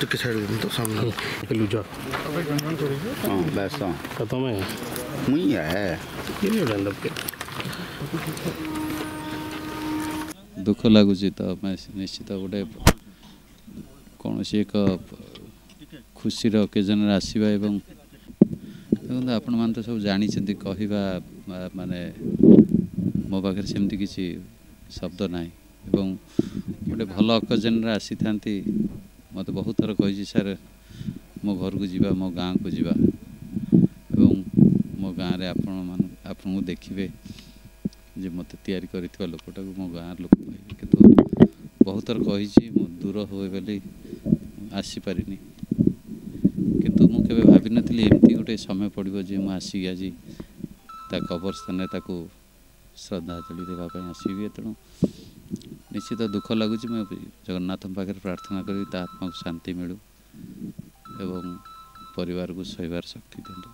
ଟିକେ ଛାଡ଼ି ଦିଅନ୍ତୁ ସାମନା ଲୁଜ ହଁ ବେଶ ତମେ ମୁଇଁ दुख लगुच तो निश्चित गोटे कौन सी एक खुशी ओकेजन आसवा एवं देखो आपण मान तो सब जानी कहवा माने मो पाखे सेमती किसी शब्द ना गोटे भल ओकेजन आसी था मत बहुत थर कही सर मो घर को जीवा मो गाँ को जीवा एवं मो गाँव में आपण को देखिए जे मत तैयारी कर लोकटा को मो गाँव लोक कहे कि बहुत थर कही दूर हुए बोली आसीपारे किंतु मुझे भावी नी एमती गोटे समय पड़ो जे मुझे आसिक आज कबर स्थान श्रद्धांजलि देवाई आसबि तेणु निश्चित दुख लगुच मैं जगन्नाथ पाखे प्रार्थना करी आत्मा को शांति मिलू एवं परिवार को सहबार शक्ति दिंतु।